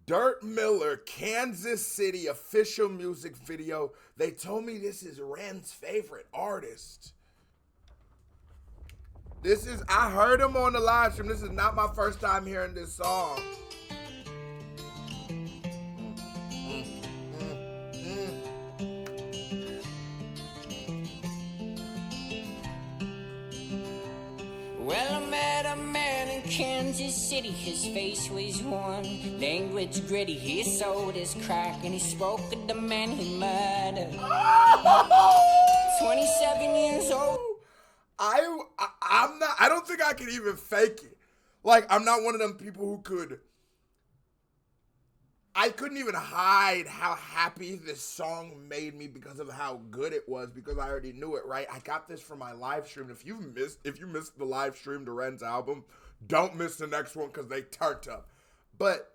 Dirt Miller, Kansas City official music video. They told me this is REN's favorite artist. I heard him on the live stream. This is not my first time hearing this song. Well, I met a man in Kansas City. His face was worn, language gritty. He sold his crack and he spoke of the man he murdered. 27 years old. I don't think I can even fake it. Like, I'm not one of them people who I couldn't even hide how happy this song made me because of how good it was, because I already knew it, right? I got this from my live stream. If you missed the live stream to REN's album, don't miss the next one because they turned up. But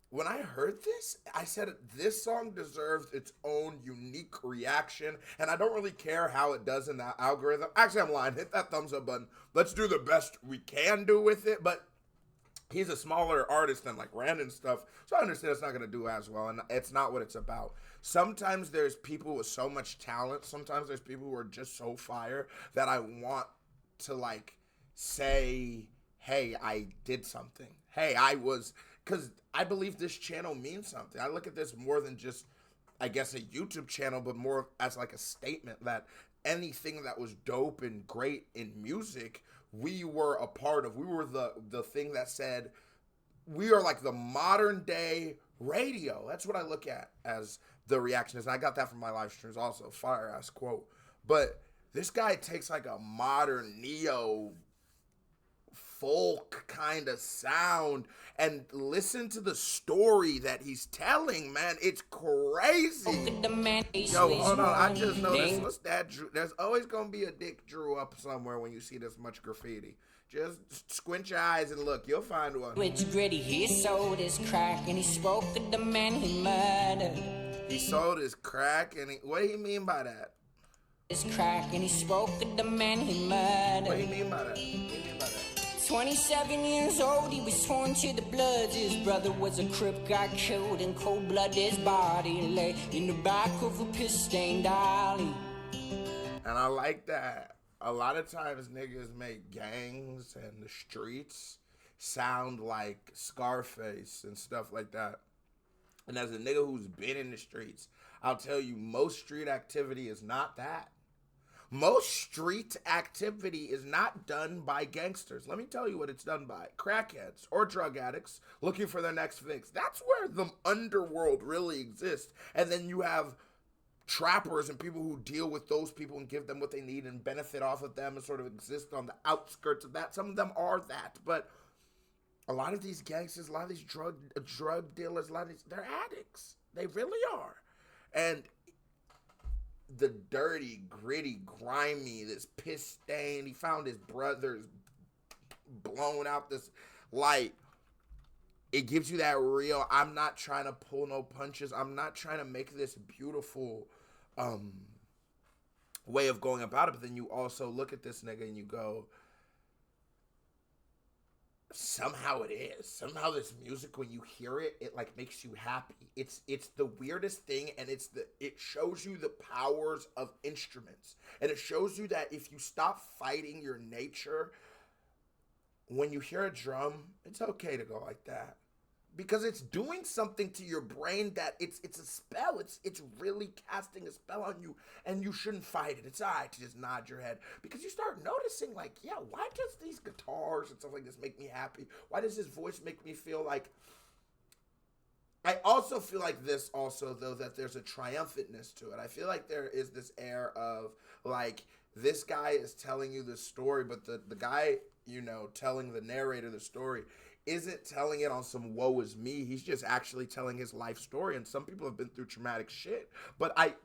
when I heard this, I said this song deserves its own unique reaction, and I don't really care how it does in that algorithm. Actually, I'm lying. Hit that thumbs up button. Let's do the best we can do with it, but he's a smaller artist than like REN and stuff, so I understand it's not going to do as well, and it's not what it's about. Sometimes there's people with so much talent. Sometimes there's people who are just so fire that I want to like say, hey, I did something. Hey, because I believe this channel means something. I look at this more than just, I guess, a YouTube channel, but more as like a statement that anything that was dope and great in music, we were a part of. We were the thing that said, we are like the modern day radio. That's what I look at as the reaction is. And I got that from my live streams also, fire ass quote. But this guy takes like a modern neo folk kind of sound and listen to the story that he's telling, man. It's crazy. Yo, hold on. I just noticed. What's that? There's always gonna be a dick drew up somewhere when you see this much graffiti. Just squint your eyes and look. You'll find one. It's gritty. He sold his crack and he spoke of the man he murdered. He sold his crack and what do he mean by that? His crack and he spoke of the man he murdered. What do you mean by that? What do you mean by that? 27 years old, he was torn to the blood. His brother was a crip, got killed in cold blood. His body lay in the back of a piss-stained alley. And I like that. A lot of times niggas make gangs and the streets sound like Scarface and stuff like that. And as a nigga who's been in the streets, I'll tell you, most street activity is not that. Most street activity is not done by gangsters. Let me tell you what it's done by. Crackheads or drug addicts looking for their next fix. That's where the underworld really exists. And then you have trappers and people who deal with those people and give them what they need and benefit off of them and sort of exist on the outskirts of that. Some of them are that. But a lot of these gangsters, a lot of these drug dealers, they're addicts. They really are. And the dirty, gritty, grimy, this piss stain. He found his brother's blown out this light. It gives you that real, I'm not trying to pull no punches. I'm not trying to make this beautiful way of going about it. But then you also look at this nigga and you go, somehow it is. Somehow this music, when you hear it, it like makes you happy. It's the weirdest thing, and it shows you the powers of instruments. And it shows you that if you stop fighting your nature, when you hear a drum, it's okay to go like that. Because it's doing something to your brain that it's a spell. It's really casting a spell on you, and you shouldn't fight it. It's all right to just nod your head. Because you start noticing, like, yeah, why does these guitars and stuff like this make me happy? Why does his voice make me feel like... I also feel like this also, though, that there's a triumphantness to it. I feel like there is this air of, like, this guy is telling you the story, but the guy, you know, telling the narrator the story isn't telling it on some woe is me. He's just actually telling his life story. And some people have been through traumatic shit. But I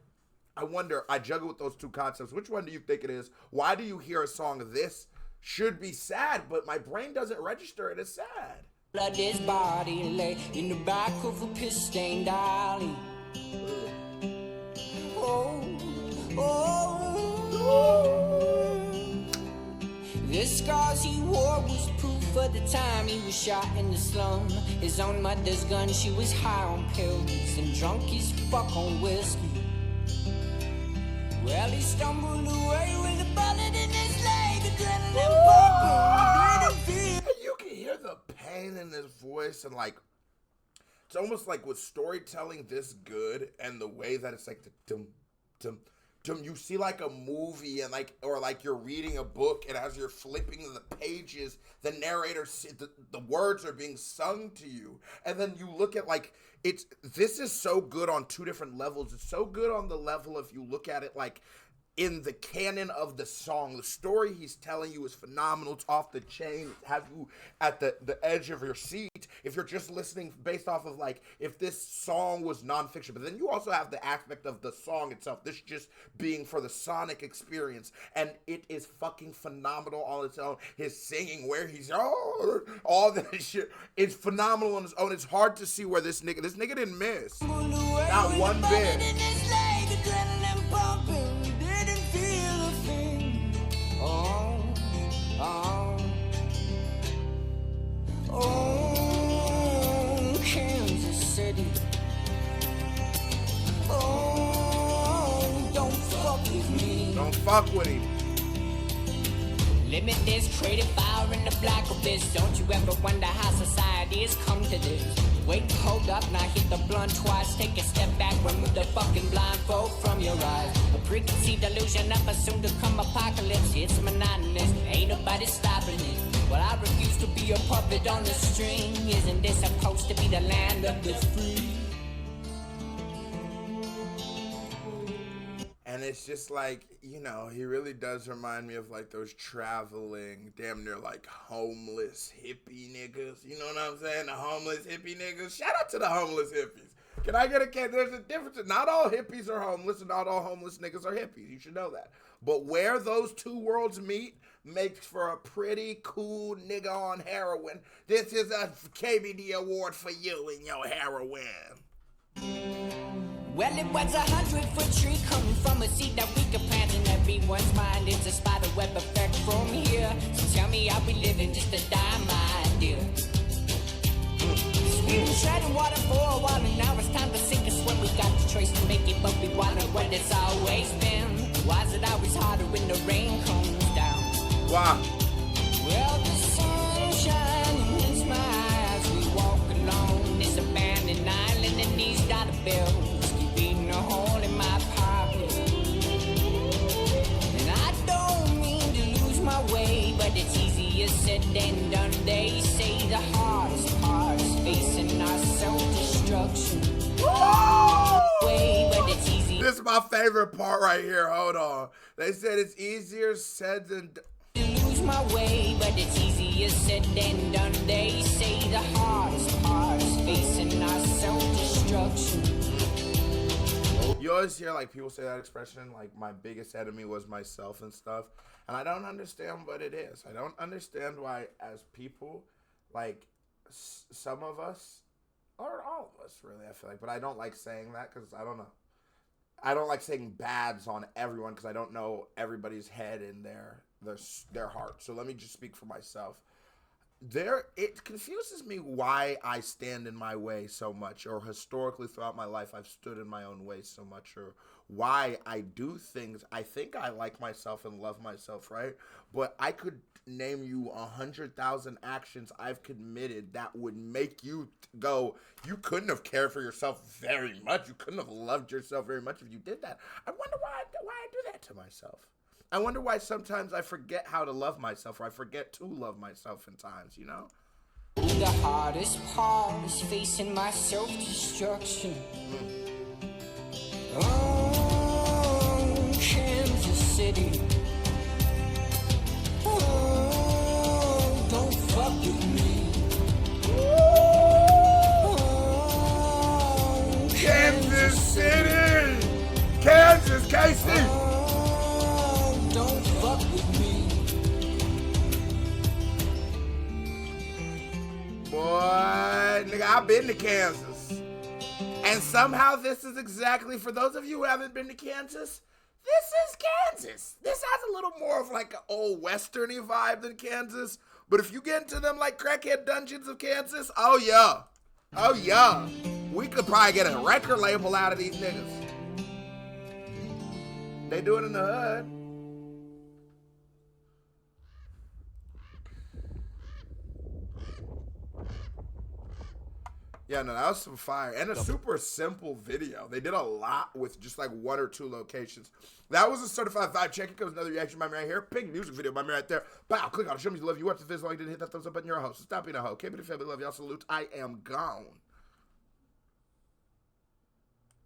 wonder, I juggle with those two concepts. Which one do you think it is? Why do you hear a song of this should be sad, but my brain doesn't register it as sad? Blood his body lay in the back of a piss-stained alley. Oh, the scars he wore was proof of the time he was shot in the slum. his own mother's gun. She was high on pills and drunk as fuck on whiskey. Well, he stumbled away with a bullet in his leg, adrenaline pumping. You can hear the pain in his voice, and like, it's almost like with storytelling this good and the way that it's like the dum dum dum, you see like a movie and like, or like you're reading a book, and as you're flipping the pages, the narrator, the words are being sung to you, and then you look at like, this is so good on two different levels. It's so good on the level if you look at it like in the canon of the song. The story he's telling you is phenomenal. It's off the chain. It has you at the edge of your seat if you're just listening based off of like if this song was nonfiction. But then you also have the aspect of the song itself, this just being for the sonic experience, and it is fucking phenomenal on its own. His singing, where he's all that shit, it's phenomenal on its own. It's hard to see where this nigga didn't miss not one bit. Oh, Kansas City. Oh, don't fuck with me. Don't fuck with him. Limit this, creative fire in the black abyss. Don't you ever wonder how society has come to this? Wait, hold up, now hit the blunt twice. Take a step back, remove the fucking blindfold from your eyes. A preconceived illusion of a soon-to-come apocalypse. It's monotonous, ain't nobody stopping it. Well, I refuse to be a puppet on the string. Isn't this supposed to be the land of the free? And it's just like, you know, he really does remind me of like those traveling, damn near like homeless hippie niggas. You know what I'm saying? The homeless hippie niggas. Shout out to the homeless hippies. Can I get a can? There's a difference. Not all hippies are homeless and not all homeless niggas are hippies. You should know that. But where those two worlds meet makes for a pretty cool nigga on heroin. This is a KBD award for you and your heroin. Well, it was 100-foot tree coming from a seed that we could plant in everyone's mind. It's a spider web effect from here. So tell me, are we living just to die, my dear? We've been treading water for a while, and now it's time to sink us when we got the choice to make it, but we wonder what it's always been. Why is it always harder when the rain comes down? Wow. Well, the sun shining in my eyes. We walk along this abandoned island, and these dollar bills keep eating a hole in my pocket. And I don't mean to lose my way, but it's easier said than done. They say the hardest part is facing our self-destruction. Way, but it's easy. This is my favorite part right here. Hold on. They said it's easier said than done. Lose my way, but it's easier said than done. They say the hardest part is facing our self-destruction. You always hear like people say that expression, like my biggest enemy was myself and stuff, and I don't understand what it is. I don't understand why, as people, like some of us, or all of us, really, I feel like, but I don't like saying that because I don't know. I don't like saying bads on everyone because I don't know everybody's head in their heart. So let me just speak for myself. It confuses me why I stand in my way so much, or historically throughout my life I've stood in my own way so much, or why I do things. I think I like myself and love myself, right? But I could name you 100,000 actions I've committed that would make you go, you couldn't have cared for yourself very much. You couldn't have loved yourself very much if you did that. I wonder why I do that to myself. I wonder why sometimes I forget how to love myself, or I forget to love myself in times, you know? The hardest part is facing my self-destruction. Oh, Kansas City. Oh, don't fuck with me. Oh, Kansas City! Kansas, Casey! Don't fuck with me. Boy, nigga, I've been to Kansas. And somehow this is exactly, for those of you who haven't been to Kansas, this is Kansas. This has a little more of like an old westerny vibe than Kansas. But if you get into them like crackhead dungeons of Kansas, oh yeah. Oh, yeah. We could probably get a record label out of these niggas. They do it in the hood. Yeah, no, that was some fire. And a super simple video. They did a lot with just like 1 or 2 locations. That was a certified 5. Check it. Comes another reaction by me right here. Pink music video by me right there. Bow, click on it. Show me you love. You watch the video. Long you didn't hit that thumbs up button. You're a host. So stop being a hoe. Keep it a family. Love y'all. Salute. I am gone.